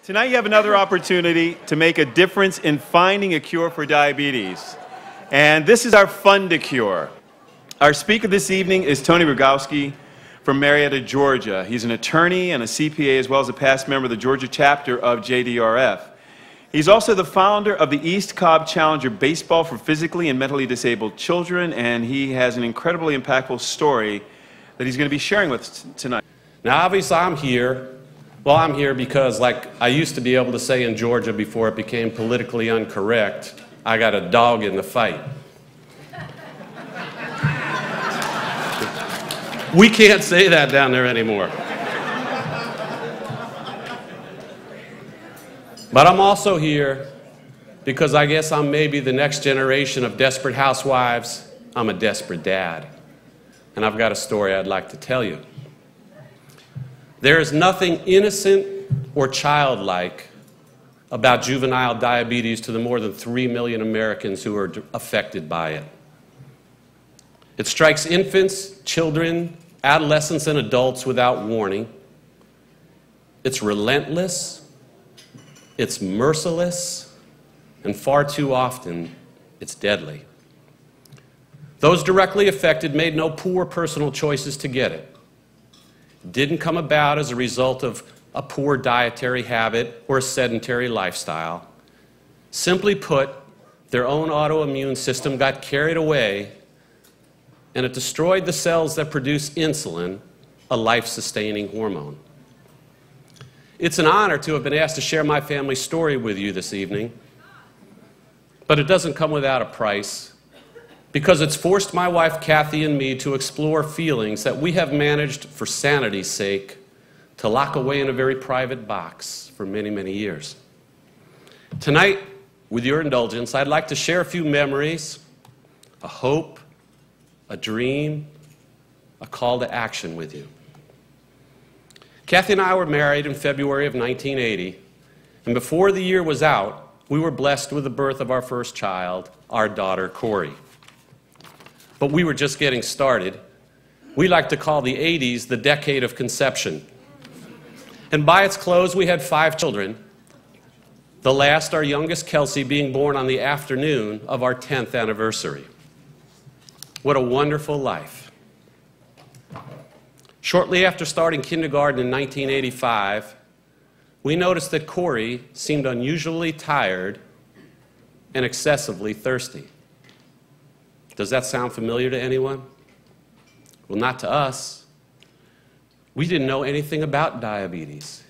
Tonight you have another opportunity to make a difference in finding a cure for diabetes. And this is our Fund to Cure. Our speaker this evening is Tony Rogowski from Marietta, Georgia. He's an attorney and a CPA as well as a past member of the Georgia chapter of JDRF. He's also the founder of the East Cobb Challenger Baseball for physically and mentally disabled children, and he has an incredibly impactful story that he's going to be sharing with us tonight. Now, obviously, I'm here. Well, I'm here because, like I used to be able to say in Georgia before it became politically incorrect, I got a dog in the fight. We can't say that down there anymore. But I'm also here because I guess I'm maybe the next generation of desperate housewives. I'm a desperate dad. And I've got a story I'd like to tell you. There is nothing innocent or childlike about juvenile diabetes to the more than 3 million Americans who are affected by it. It strikes infants, children, adolescents, and adults without warning. It's relentless, it's merciless, and far too often, it's deadly. Those directly affected made no poor personal choices to get it. It didn't come about as a result of a poor dietary habit or a sedentary lifestyle. Simply put, their own autoimmune system got carried away and it destroyed the cells that produce insulin, a life-sustaining hormone. It's an honor to have been asked to share my family's story with you this evening, but it doesn't come without a price, because it's forced my wife Kathy and me to explore feelings that we have managed, for sanity's sake, to lock away in a very private box for many, many years. Tonight, with your indulgence, I'd like to share a few memories, a hope, a dream, a call to action with you. Kathy and I were married in February of 1980, and before the year was out, we were blessed with the birth of our first child, our daughter, Corey. But we were just getting started. We like to call the 80s the decade of conception. And by its close, we had 5 children, the last, our youngest, Kelsey, being born on the afternoon of our 10th anniversary. What a wonderful life. Shortly after starting kindergarten in 1985, we noticed that Corey seemed unusually tired and excessively thirsty. Does that sound familiar to anyone? Well, not to us. We didn't know anything about diabetes.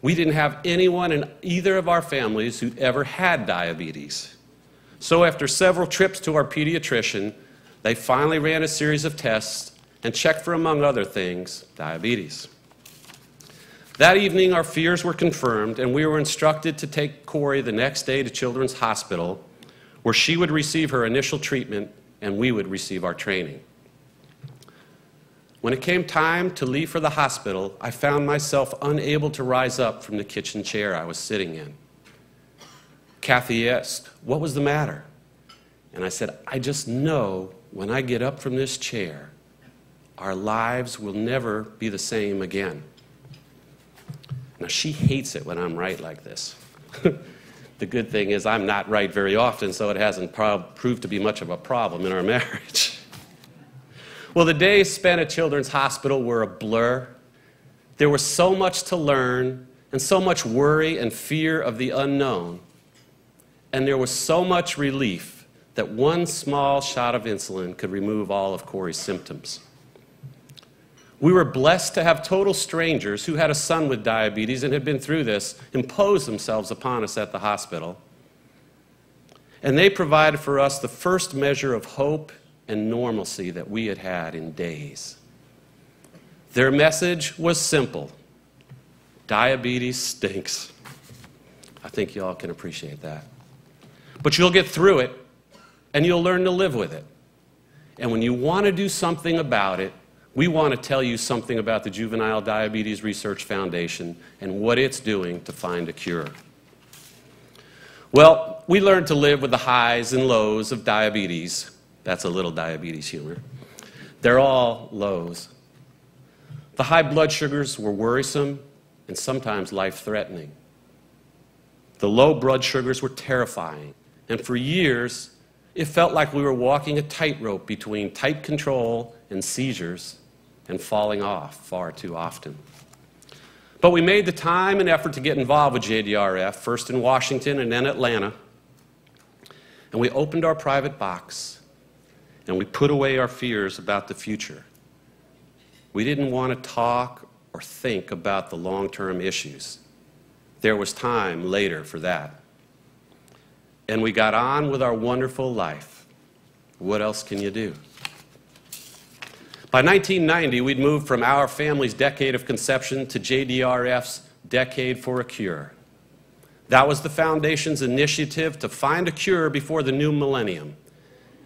We didn't have anyone in either of our families who'd ever had diabetes. So after several trips to our pediatrician, they finally ran a series of tests and checked for, among other things, diabetes. That evening, our fears were confirmed, and we were instructed to take Corey the next day to Children's Hospital, where she would receive her initial treatment and we would receive our training. When it came time to leave for the hospital, I found myself unable to rise up from the kitchen chair I was sitting in. Kathy asked, "What was the matter?" And I said, "I just know when I get up from this chair, our lives will never be the same again." Now, she hates it when I'm right like this. The good thing is I'm not right very often, so it hasn't proved to be much of a problem in our marriage. Well, the days spent at Children's Hospital were a blur. There was so much to learn and so much worry and fear of the unknown. And there was so much relief that one small shot of insulin could remove all of Corey's symptoms. We were blessed to have total strangers who had a son with diabetes and had been through this impose themselves upon us at the hospital. And they provided for us the first measure of hope and normalcy that we had had in days. Their message was simple: diabetes stinks. I think you all can appreciate that. But you'll get through it, and you'll learn to live with it. And when you want to do something about it, we want to tell you something about the Juvenile Diabetes Research Foundation and what it's doing to find a cure. Well, we learned to live with the highs and lows of diabetes. That's a little diabetes humor. They're all lows. The high blood sugars were worrisome and sometimes life-threatening. The low blood sugars were terrifying, and for years, it felt like we were walking a tightrope between tight control and seizures and falling off far too often. But we made the time and effort to get involved with JDRF, first in Washington and then Atlanta. And we opened our private box, and we put away our fears about the future. We didn't want to talk or think about the long-term issues. There was time later for that. And we got on with our wonderful life. What else can you do? By 1990, we'd moved from our family's decade of conception to JDRF's Decade for a Cure. That was the Foundation's initiative to find a cure before the new millennium.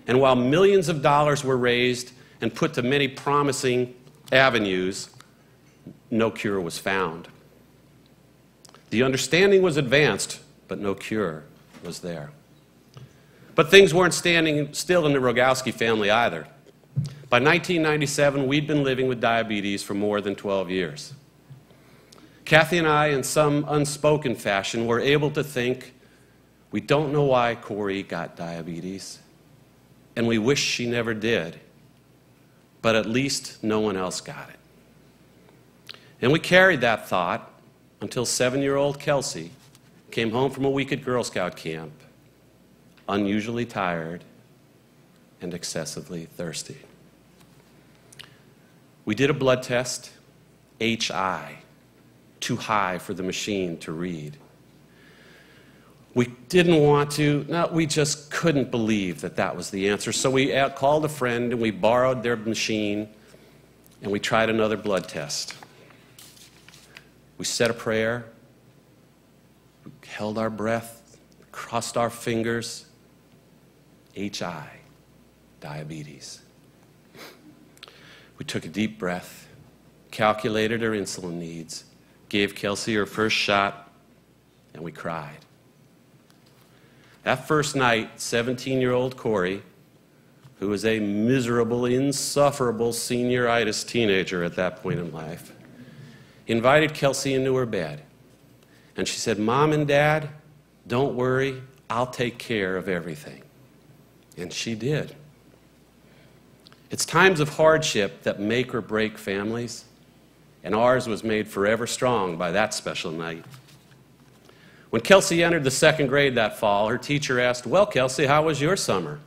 And while millions of dollars were raised and put to many promising avenues, no cure was found. The understanding was advanced, but no cure was there. But things weren't standing still in the Rogowski family either. By 1997, we'd been living with diabetes for more than 12 years. Kathy and I, in some unspoken fashion, were able to think, we don't know why Corey got diabetes, and we wish she never did, but at least no one else got it. And we carried that thought until 7-year-old Kelsey came home from a week at Girl Scout camp, unusually tired and excessively thirsty. We did a blood test, HI, too high for the machine to read. We didn't want to, no, we just couldn't believe that that was the answer. So we called a friend and we borrowed their machine and we tried another blood test. We said a prayer, we held our breath, crossed our fingers. HI, diabetes. We took a deep breath, calculated her insulin needs, gave Kelsey her first shot, and we cried. That first night, 17-year-old Corey, who was a miserable, insufferable senioritis teenager at that point in life, invited Kelsey into her bed. And she said, "Mom and Dad, don't worry, I'll take care of everything." And she did. It's times of hardship that make or break families, and ours was made forever strong by that special night. When Kelsey entered the 2nd grade that fall, her teacher asked, "Well, Kelsey, how was your summer?"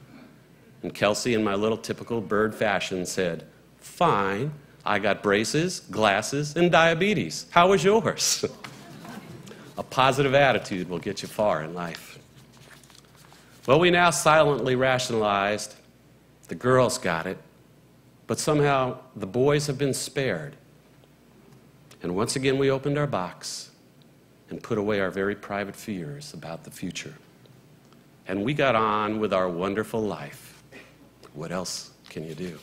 And Kelsey, in my little typical bird fashion, said, "Fine. I got braces, glasses, and diabetes. How was yours?" A positive attitude will get you far in life. Well, we now silently rationalized, the girls got it, but somehow the boys have been spared. And once again, we opened our box and put away our very private fears about the future. And we got on with our wonderful life. What else can you do?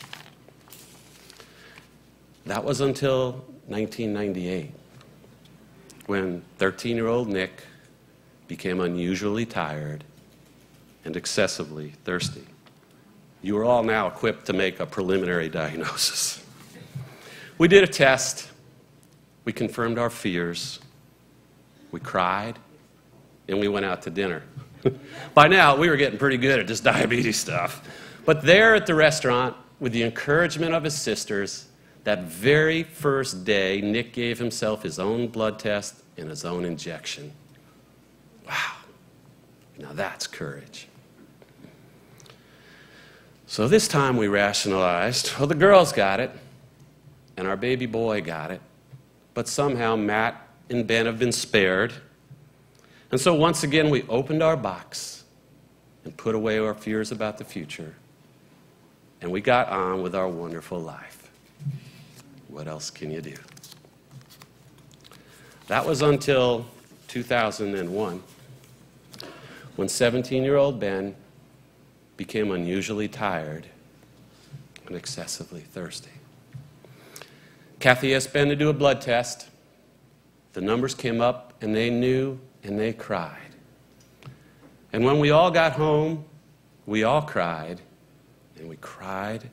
That was until 1998, when 13-year-old Nick became unusually tired and excessively thirsty. You are all now equipped to make a preliminary diagnosis. We did a test. We confirmed our fears. We cried, and we went out to dinner. By now, we were getting pretty good at this diabetes stuff. But there at the restaurant, with the encouragement of his sisters, that very first day, Nick gave himself his own blood test and his own injection. Wow. Now that's courage. So this time we rationalized, well, the girls got it, and our baby boy got it, but somehow Matt and Ben have been spared. And so once again, we opened our box and put away our fears about the future, and we got on with our wonderful life. What else can you do? That was until 2001, when 17-year-old Ben became unusually tired and excessively thirsty. Kathy asked Ben to do a blood test. The numbers came up, and they knew, and they cried. And when we all got home, we all cried, and we cried,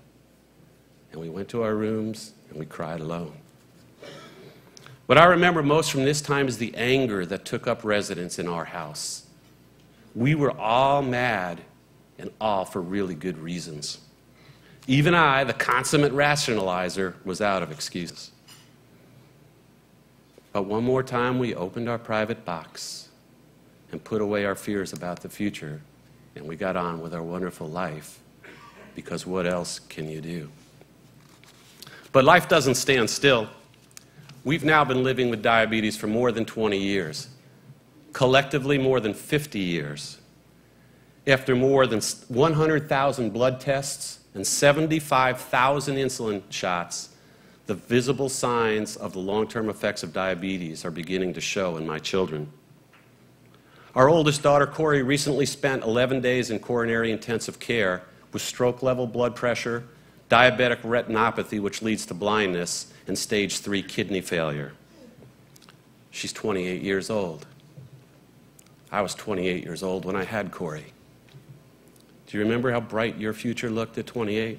and we went to our rooms, and we cried alone. What I remember most from this time is the anger that took up residence in our house. We were all mad, and all for really good reasons. Even I, the consummate rationalizer, was out of excuses. But one more time, we opened our private box and put away our fears about the future, and we got on with our wonderful life, because what else can you do? But life doesn't stand still. We've now been living with diabetes for more than 20 years, collectively more than 50 years. After more than 100,000 blood tests and 75,000 insulin shots, the visible signs of the long-term effects of diabetes are beginning to show in my children. Our oldest daughter, Corey, recently spent 11 days in coronary intensive care with stroke-level blood pressure, diabetic retinopathy, which leads to blindness, and stage 3 kidney failure. She's 28 years old. I was 28 years old when I had Corey. Do you remember how bright your future looked at 28?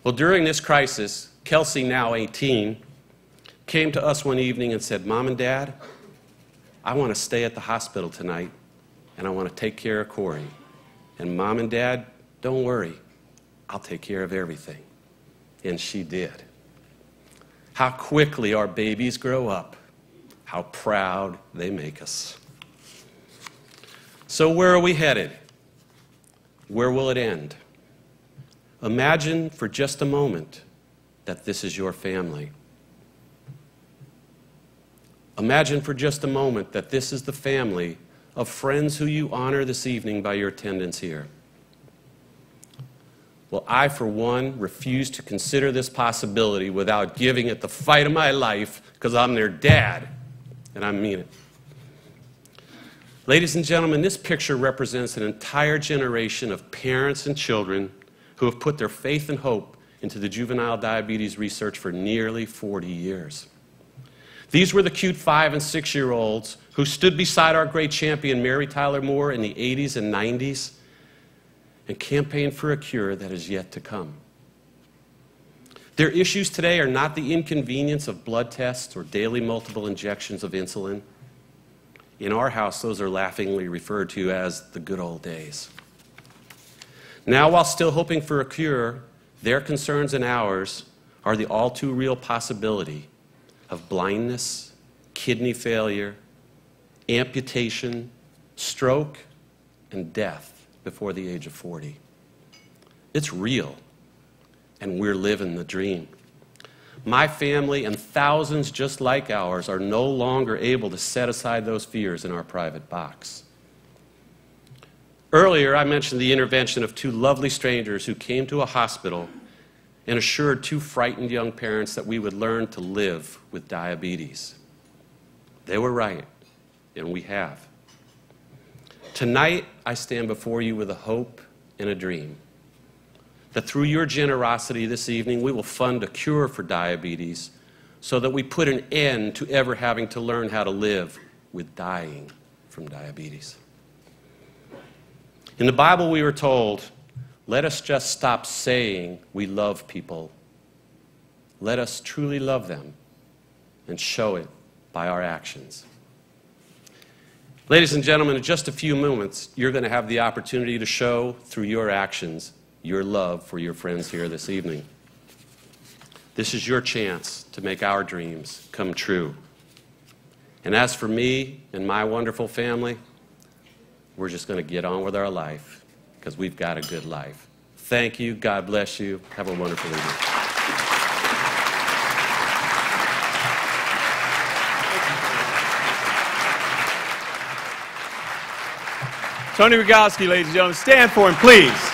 Well, during this crisis, Kelsey, now 18, came to us one evening and said, "Mom and Dad, I want to stay at the hospital tonight, and I want to take care of Corey. And Mom and Dad, don't worry, I'll take care of everything." And she did. How quickly our babies grow up. How proud they make us. So where are we headed? Where will it end? Imagine for just a moment that this is your family. Imagine for just a moment that this is the family of friends who you honor this evening by your attendance here. Well, I, for one, refuse to consider this possibility without giving it the fight of my life, because I'm their dad, and I mean it. Ladies and gentlemen, this picture represents an entire generation of parents and children who have put their faith and hope into the juvenile diabetes research for nearly 40 years. These were the cute 5- and 6-year-olds who stood beside our great champion, Mary Tyler Moore, in the 80s and 90s and campaigned for a cure that is yet to come. Their issues today are not the inconvenience of blood tests or daily multiple injections of insulin. In our house, those are laughingly referred to as the good old days. Now, while still hoping for a cure, their concerns and ours are the all too real possibility of blindness, kidney failure, amputation, stroke, and death before the age of 40. It's real, and we're living the dream. My family and thousands just like ours are no longer able to set aside those fears in our private box. Earlier, I mentioned the intervention of 2 lovely strangers who came to a hospital and assured 2 frightened young parents that we would learn to live with diabetes. They were right, and we have. Tonight, I stand before you with a hope and a dream that through your generosity this evening, we will fund a cure for diabetes so that we put an end to ever having to learn how to live with dying from diabetes. In the Bible, we were told, let us just stop saying we love people. Let us truly love them and show it by our actions. Ladies and gentlemen, in just a few moments, you're going to have the opportunity to show through your actions your love for your friends here this evening. This is your chance to make our dreams come true. And as for me and my wonderful family, we're just going to get on with our life because we've got a good life. Thank you. God bless you. Have a wonderful evening. Tony Rogowski, ladies and gentlemen, stand for him, please.